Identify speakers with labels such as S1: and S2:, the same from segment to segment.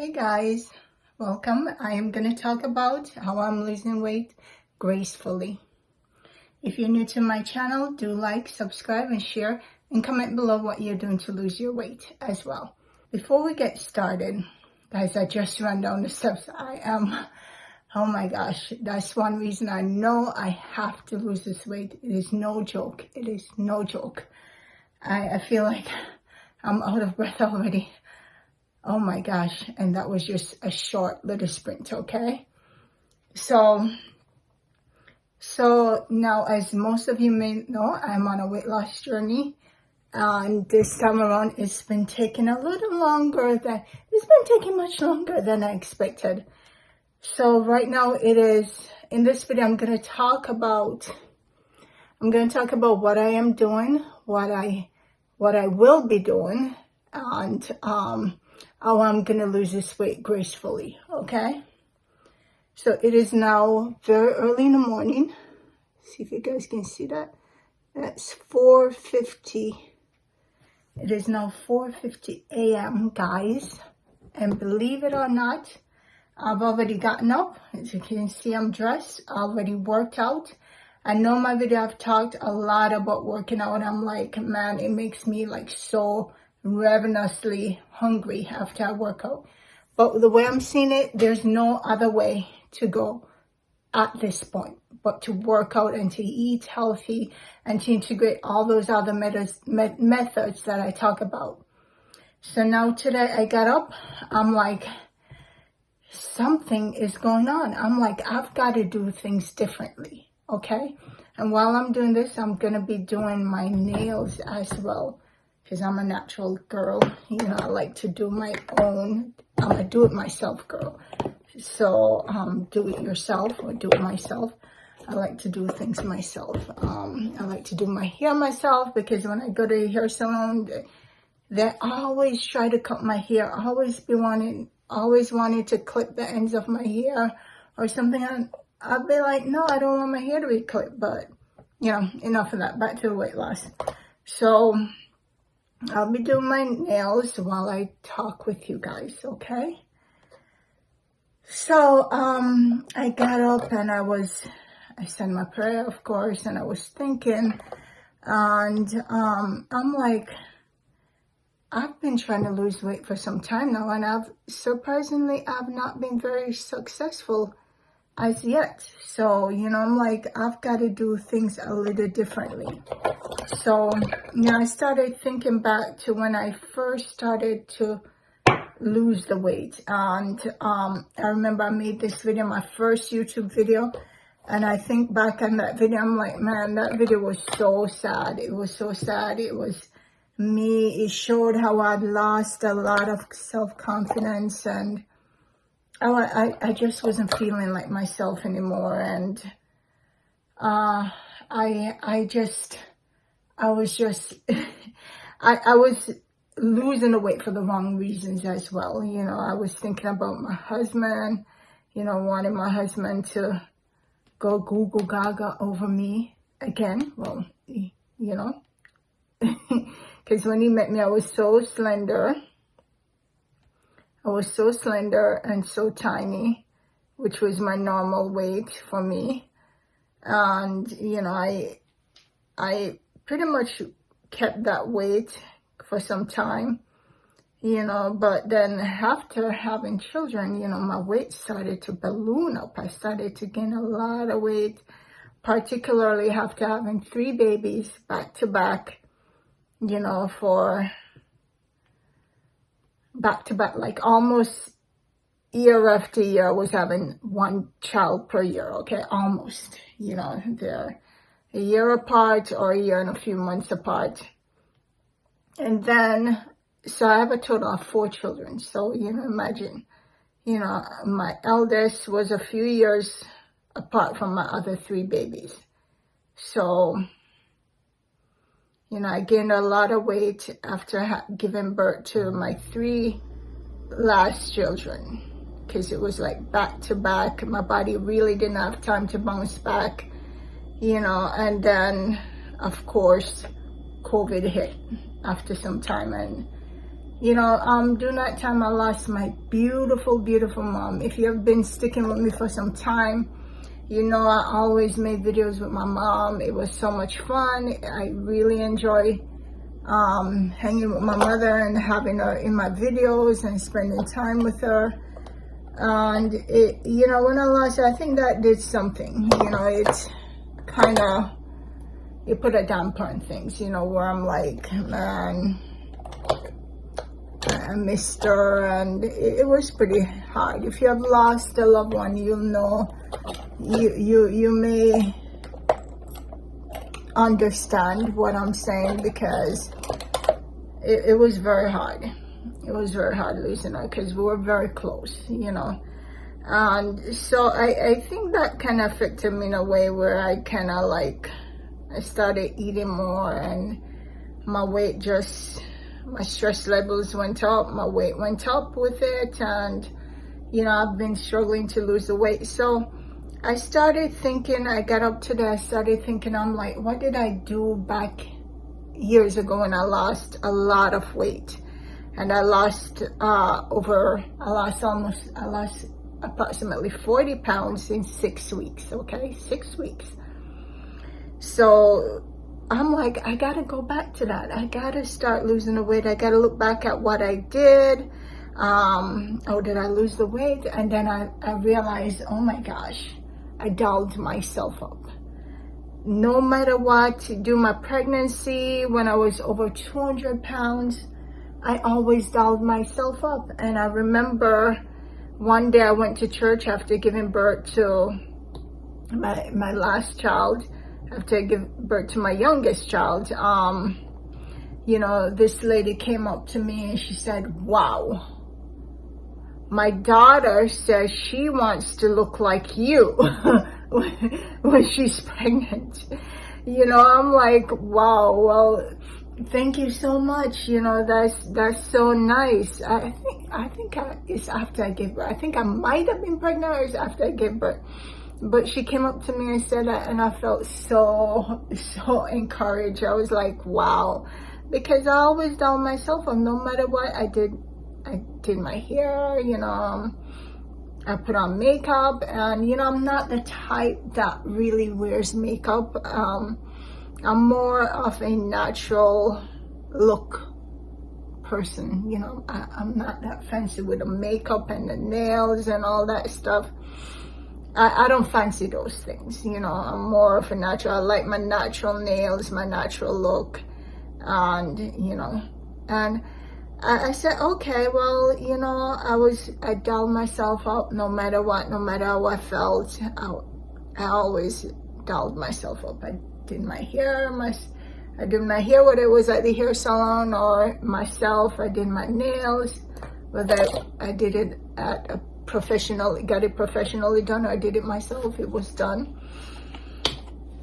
S1: Hey guys, welcome. I am going to talk about how I'm losing weight gracefully. If you're new to my channel, do like, subscribe, and share, and comment below what you're doing to lose your weight as well. Before we get started, guys, I just ran down the steps. Oh my gosh, that's one reason I know I have to lose this weight. It is no joke. It is no joke. I feel like I'm out of breath already. Oh my gosh, and that was just a short little sprint, okay? So now, as most of you may know, I'm on a weight loss journey, and this time around it's been taking a little longer than, much longer than I expected. So right now it is, in this video, I'm going to talk about what I am doing, what I will be doing, and how I'm going to lose this weight gracefully, okay? So it is now very early in the morning. See if you guys can see that. That's 4:50. It is now 4:50 a.m., guys. And believe it or not, I've already gotten up. As you can see, I'm dressed. I already worked out. I know my video, I've talked a lot about working out. I'm like, man, it makes me like so ravenously hungry after I work out. But the way I'm seeing it, there's no other way to go at this point but to work out and to eat healthy and to integrate all those other methods that I talk about. So now today I got up, I'm like, something is going on. I'm like, I've got to do things differently, okay? And while I'm doing this, I'm going to be doing my nails as well, because I'm a natural girl. You know, I like to do my own. I'm a do-it-myself girl. So do it yourself or do it myself. I like to do things myself. I like to do my hair myself, because when I go to a hair salon, they always try to cut my hair. Always wanting to clip the ends of my hair or something. And I'll be like, no, I don't want my hair to be clipped. But, you know, enough of that. Back to the weight loss. So I'll be doing my nails while I talk with you guys, okay? So, I got up and I said my prayer, of course, and I was thinking, and I'm like, I've been trying to lose weight for some time now, and I've not been very successful as yet. So, you know, I'm like, I've got to do things a little differently. So, you know, I started thinking back to when I first started to lose the weight. And I remember I made this video, my first YouTube video. And I think back on that video, I'm like, man, that video was so sad. It was so sad. It was me. It showed how I'd lost a lot of self-confidence. And I just wasn't feeling like myself anymore. And I was losing the weight for the wrong reasons as well. You know, I was thinking about my husband, you know, wanting my husband to go Google Gaga over me again. Well, you know, because when he met me, I was so slender. I was so slender and so tiny, which was my normal weight for me. And, you know, I pretty much kept that weight for some time, you know, but then after having children, you know, my weight started to balloon up. I started to gain a lot of weight, particularly after having 3 babies back to back, you know, like almost year after year, I was having 1 child per year, okay, almost, you know, they're a year apart or a year and a few months apart. And then, so I have a total of 4 children. So, you know, imagine, you know, my eldest was a few years apart from my other 3 babies. So, you know, I gained a lot of weight after giving birth to my 3 last children, because it was like back to back. My body really didn't have time to bounce back, you know, and then, of course, COVID hit after some time, and You know, during that time, I lost my beautiful, beautiful mom. If you've been sticking with me for some time, you know I always made videos with my mom. It was so much fun. I really enjoy hanging with my mother and having her in my videos and spending time with her. And it, you know, when I lost her, I think that did something. You know, it's kind of, it put a damper on things, you know, where I'm like, man, I missed her, and it was pretty hard. If you have lost a loved one, you'll know, you may understand what I'm saying, because it was very hard. It was very hard losing her, because we were very close, you know. And so I think that kind of affected me in a way where I kind of like, I started eating more, and my weight just, my stress levels went up, my weight went up with it, and you know, I've been struggling to lose the weight. So I started thinking, I got up today, I started thinking, I'm like, what did I do back years ago when I lost a lot of weight? And I lost approximately 40 pounds in 6 weeks, okay, 6 weeks. So I'm like, I gotta go back to that. I gotta start losing the weight. I gotta look back at what I did. Oh, did I lose the weight? And then I realized, oh my gosh, I dolled myself up. No matter what, during my pregnancy, when I was over 200 pounds, I always dolled myself up. And I remember one day I went to church after giving birth to my last child. After I give birth to my youngest child, you know, this lady came up to me and she said, wow, my daughter says she wants to look like you when she's pregnant. You know, I'm like, wow, well, thank you so much. You know, that's so nice. I think it's after I gave birth. I think I might have been pregnant, or it's after I gave birth. But she came up to me and said that, and I felt so encouraged. I was like, wow, because I always down myself, and no matter what I did my hair, you know, I put on makeup, and you know, I'm not the type that really wears makeup. I'm more of a natural look person, you know. I'm not that fancy with the makeup and the nails and all that stuff. I don't fancy those things, you know. I'm more of a natural. I like my natural nails, my natural look, and you know. And I said, okay, well, you know, I dolled myself up no matter what, no matter how I felt. I always dolled myself up. I did my hair, whether it was at the hair salon or myself. I did my nails, whether I did it at a professional, got it professionally done, or I did it myself. It was done,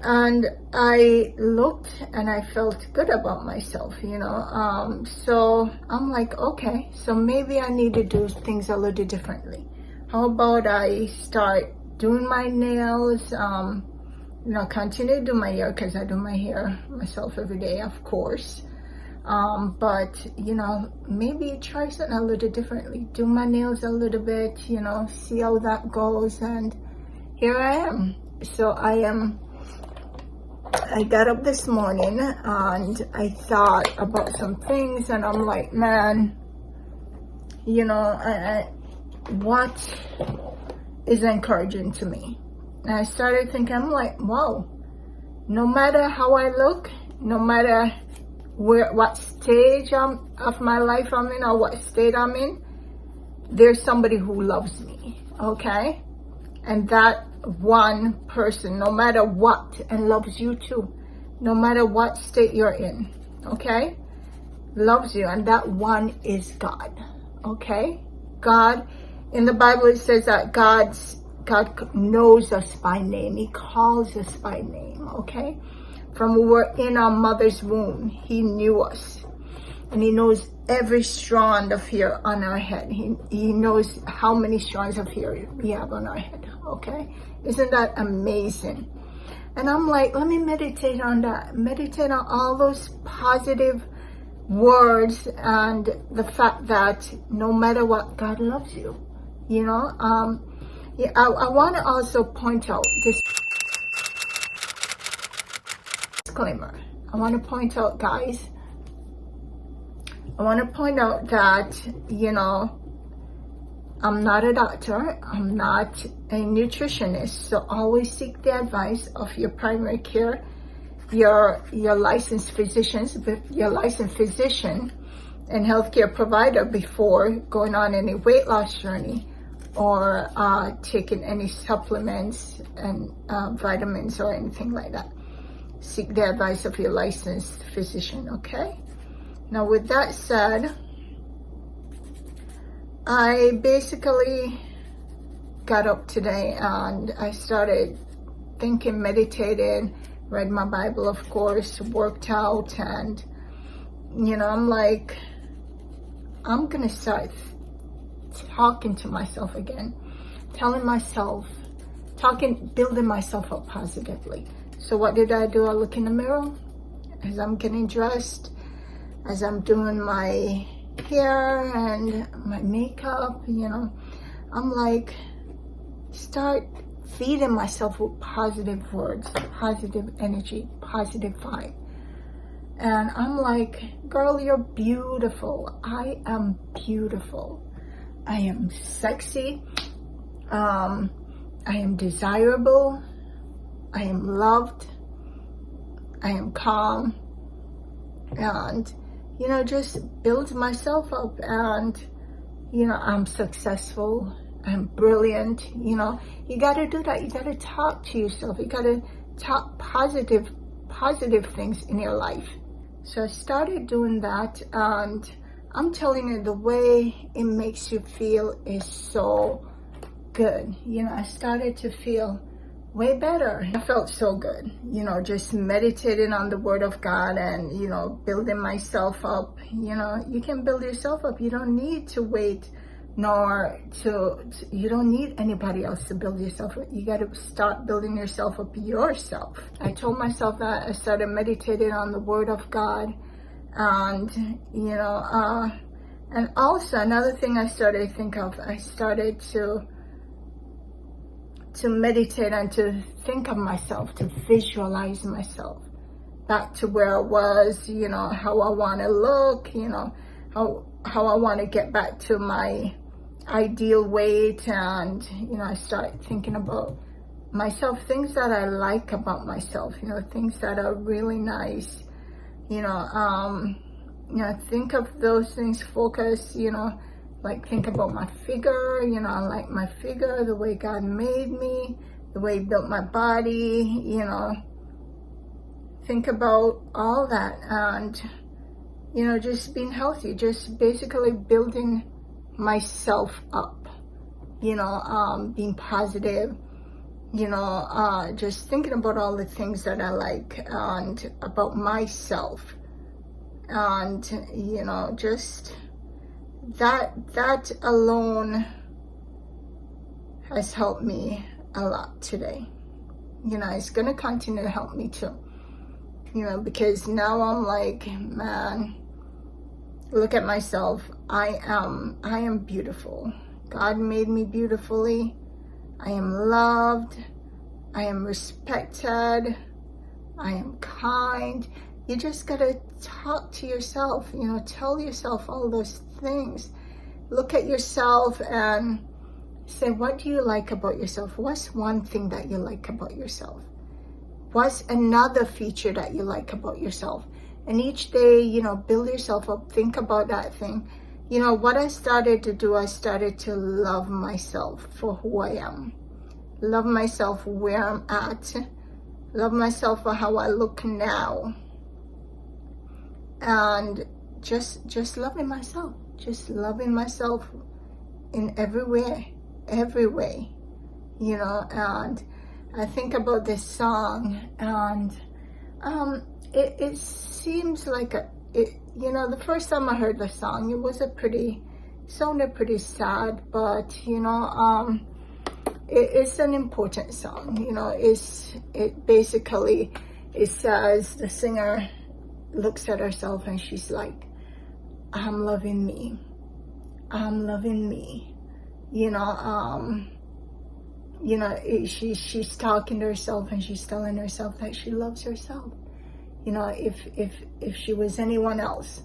S1: and I looked and I felt good about myself, you know. So I'm like, okay, so maybe I need to do things a little differently. How about I start doing my nails, you know, continue to do my hair, because I do my hair myself every day, of course. But you know, maybe try something a little differently, do my nails a little bit, you know, see how that goes. And here I am. So I got up this morning and I thought about some things, and I'm like, man, you know, what is encouraging to me? And I started thinking, I'm like, wow, no matter how I look, no matter what stage of my life I'm in, or what state I'm in, there's somebody who loves me, okay? And that one person, no matter what, and loves you too, no matter what state you're in, okay, loves you, and that one is God, okay? God, in the Bible it says that God knows us by name. He calls us by name, okay? From we were in our mother's womb, he knew us. And he knows every strand of hair on our head. He knows how many strands of hair we have on our head, okay? Isn't that amazing? And I'm like, let me meditate on that. Meditate on all those positive words and the fact that no matter what, God loves you. You know, yeah, I want to also point out this disclaimer. I want to point out, guys, I want to point out that, you know, I'm not a doctor, I'm not a nutritionist, so always seek the advice of your primary care, your licensed physicians, your licensed physician and healthcare provider before going on any weight loss journey or taking any supplements and vitamins or anything like that. Seek the advice of your licensed physician, okay? Now, with that said, I basically got up today and I started thinking, meditating, read my Bible, of course, worked out, and, you know, I'm like, I'm gonna start talking to myself again, telling myself, building myself up positively. So what did I do? I look in the mirror as I'm getting dressed, as I'm doing my hair and my makeup, you know, I'm like, start feeding myself with positive words, positive energy, positive vibe. And I'm like, girl, you're beautiful. I am beautiful. I am sexy. I am desirable. I am loved. I am calm. And, you know, just build myself up. And, you know, I'm successful. I'm brilliant. You know, you got to do that. You got to talk to yourself. You got to talk positive things in your life. So I started doing that, and I'm telling you, the way it makes you feel is so good. You know, I started to feel way better. I felt so good, you know, just meditating on the Word of God and, you know, building myself up. You know, you can build yourself up. You don't need to wait, you don't need anybody else to build yourself up. You got to start building yourself up yourself. I told myself that. I started meditating on the Word of God, and, you know, and also another thing I started to think of, I started to meditate and to think of myself, to visualize myself back to where I was, you know, how I want to look, you know, how I want to get back to my ideal weight. And, you know, I start thinking about myself, things that I like about myself, you know, things that are really nice, you know, think of those things, focus, you know, like think about my figure, you know, I like my figure, the way God made me, the way He built my body, you know, think about all that. And, you know, just being healthy, just basically building myself up, you know, being positive, you know, just thinking about all the things that I like and about myself. And, you know, just that alone has helped me a lot today. You know, it's going to continue to help me too, you know, because now I'm like, man, look at myself. I am beautiful. God made me beautifully. I am loved. I am respected. I am kind. You just gotta talk to yourself, you know, tell yourself all those things. Look at yourself and say, what do you like about yourself? What's one thing that you like about yourself? What's another feature that you like about yourself? And each day, you know, build yourself up, think about that thing. You know, what I started to do, I started to love myself for who I am. Love myself where I'm at. Love myself for how I look now. And just loving myself. Just loving myself in every way, you know. And I think about this song, and it seems like you know, the first time I heard the song, it was sounded pretty sad, but, you know, it's an important song, you know. It basically, it says, the singer looks at herself and she's like, I'm loving me. I'm loving me. You know, she's talking to herself and she's telling herself that she loves herself. You know, if she was anyone else,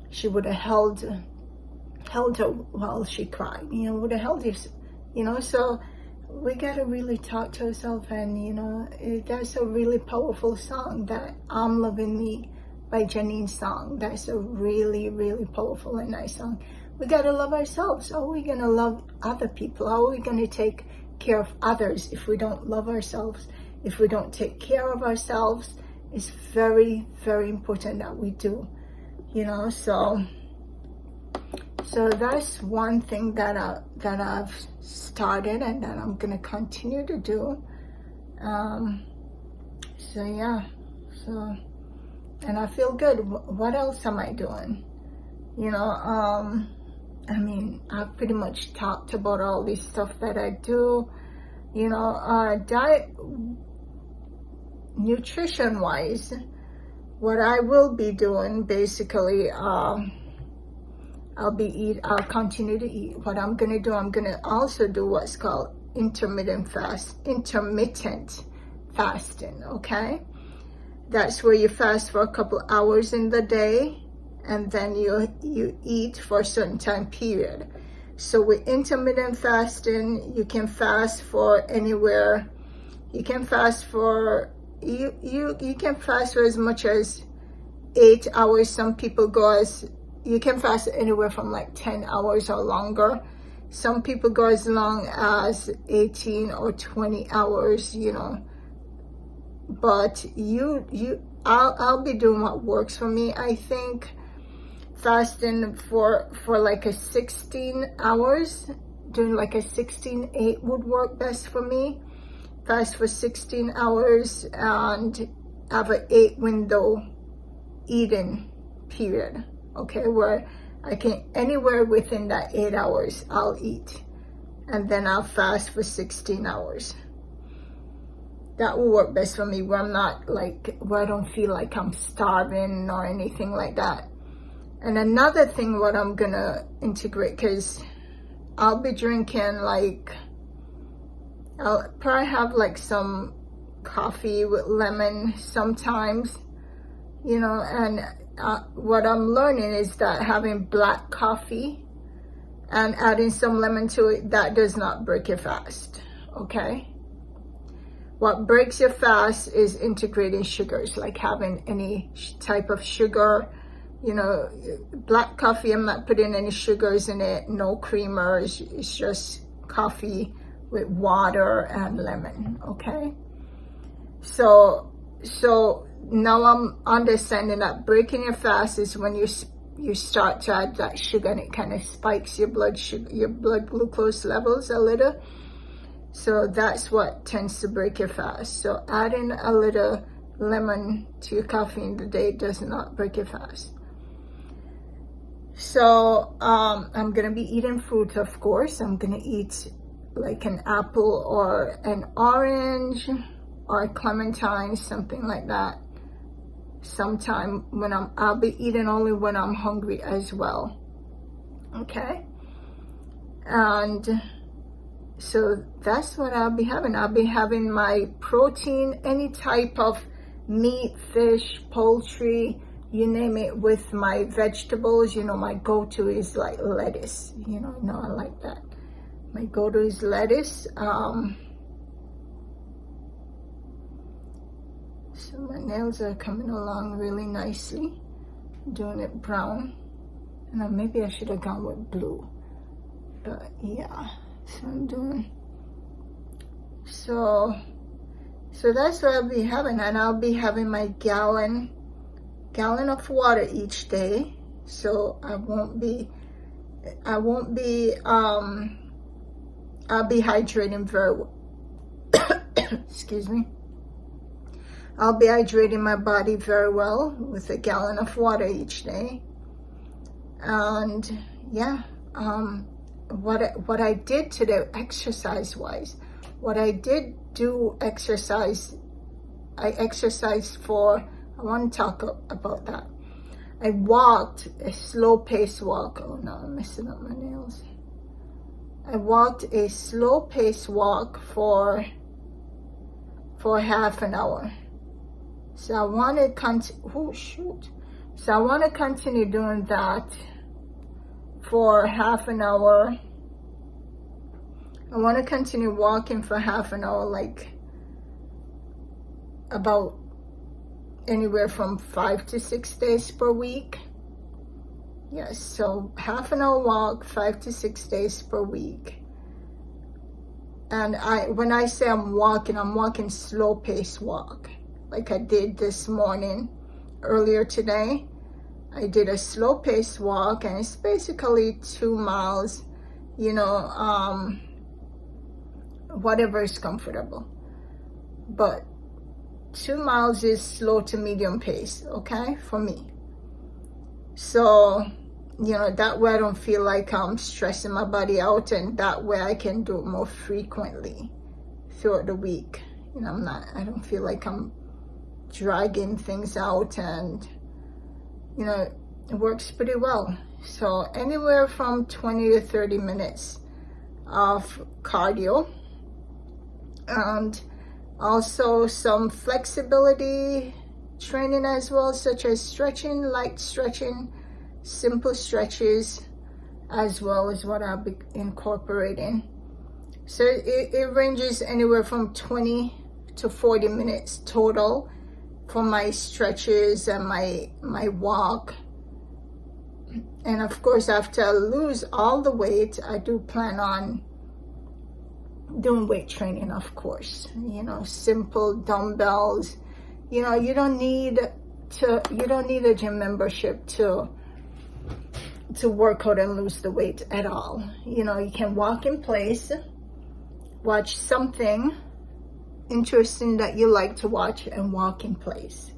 S1: she would have held her while she cried. You know, would have held her. You know, so we gotta really talk to ourselves, and you know, that's a really powerful song, that I'm Loving Me by Janine's song. That's a really, really powerful and nice song. We gotta love ourselves. How are we gonna love other people? How are we gonna take care of others if we don't love ourselves? If we don't take care of ourselves, it's very, very important that we do. You know, so that's one thing that I've started and that I'm gonna continue to do. So yeah, and I feel good. What else am I doing? You know, I mean, I've pretty much talked about all this stuff that I do. You know, diet, nutrition wise, what I will be doing basically, I'll continue to eat. What I'm gonna do, I'm gonna also do what's called intermittent fasting, okay? That's where you fast for a couple hours in the day, and then you eat for a certain time period. So with intermittent fasting, you can fast for anywhere. You can fast for you can fast for as much as 8 hours. Some people go as, you can fast anywhere from like 10 hours or longer. Some people go as long as 18 or 20 hours, you know. But I'll be doing what works for me. I think fasting for like a 16 hours, doing like a 16-8 would work best for me. Fast for 16 hours and have an 8 window eating period, okay, where I can, anywhere within that 8 hours, I'll eat, and then I'll fast for 16 hours. That will work best for me, where I'm not like, where I don't feel like I'm starving or anything like that. And another thing, what I'm gonna integrate, because I'll be drinking, like, I'll probably have like some coffee with lemon sometimes, you know, and what I'm learning is that having black coffee and adding some lemon to it, that does not break your fast, okay? What breaks your fast is integrating sugars, like having any type of sugar. You know, black coffee, I'm not putting any sugars in it, no creamers, it's just coffee with water and lemon, okay? So now I'm understanding that breaking your fast is when you start to add that sugar, and it kind of spikes your blood glucose levels a little. So that's what tends to break your fast. So adding a little lemon to your coffee in the day does not break your fast. So I'm gonna be eating fruit, of course. I'm gonna eat like an apple or an orange or a clementine, something like that. Sometime when I'll be eating only when I'm hungry as well, okay? And so that's what I'll be having. I'll be having my protein, any type of meat, fish, poultry, you name it, with my vegetables. You know, my go-to is like lettuce. You know, I like that. My go-to is lettuce. So my nails are coming along really nicely. Doing it brown. And maybe I should have gone with blue. But yeah, so I'm doing. So that's what I'll be having. And I'll be having my gallon of water each day. So I'll be hydrating very well. Excuse me. I'll be hydrating my body very well with a gallon of water each day. And yeah, what I did today, exercise-wise, what I did do exercise, I exercised for, I want to talk about that. I walked a slow pace walk. Oh no, I'm messing up my nails. I walked a slow pace walk for half an hour. So I want to So I want to continue doing that for half an hour. I want to continue walking for half an hour, like about anywhere from 5 to 6 days per week. Yes, so half an hour walk, 5 to 6 days per week. And when I say I'm walking slow pace walk. Like I did this morning, earlier today. I did a slow pace walk, and it's basically 2 miles, you know, whatever is comfortable. But 2 miles is slow to medium pace, okay, for me. So, you know, that way I don't feel like I'm stressing my body out, and that way I can do it more frequently throughout the week. You know, I don't feel like I'm dragging things out, and, you know, it works pretty well. So anywhere from 20 to 30 minutes of cardio, and also some flexibility training as well, such as stretching, light stretching, simple stretches, as well as what I'll be incorporating. So it ranges anywhere from 20 to 40 minutes total for my stretches and my walk. And of course, after I lose all the weight, I do plan on doing weight training, of course. You know, simple dumbbells. You know, you don't need a gym membership to work out and lose the weight at all. You know, you can walk in place, watch something interesting that you like to watch, and walk in place.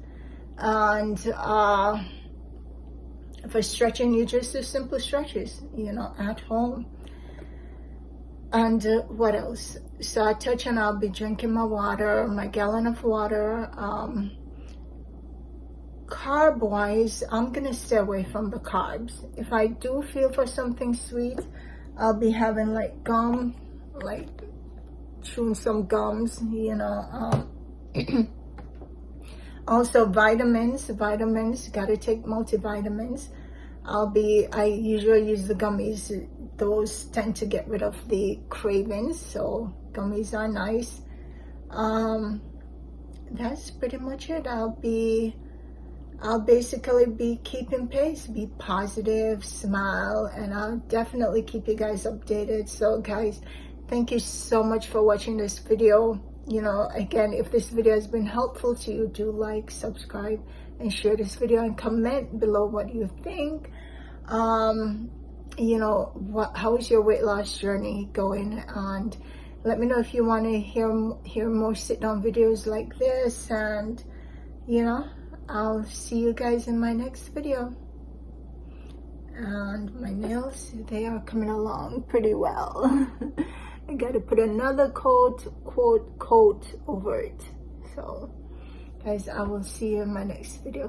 S1: And for stretching, you just do simple stretches, you know, at home. And what else? So I touch on, I'll be drinking my water, my gallon of water. Carb wise, I'm gonna stay away from the carbs. If I do feel for something sweet, I'll be having like gum, like chewing some gums, you know. Also vitamins, gotta take multivitamins. I usually use the gummies. Those tend to get rid of the cravings, so gummies are nice. That's pretty much it. I'll basically be keeping pace, be positive, smile, and I'll definitely keep you guys updated. So guys, thank you so much for watching this video. You know, again, if this video has been helpful to you, do like, subscribe, and share this video, and comment below what you think. You know, how is your weight loss journey going? And let me know if you want to hear more sit-down videos like this. And, you know, I'll see you guys in my next video. And my nails, they are coming along pretty well. I gotta put another coat over it. So guys, I will see you in my next video.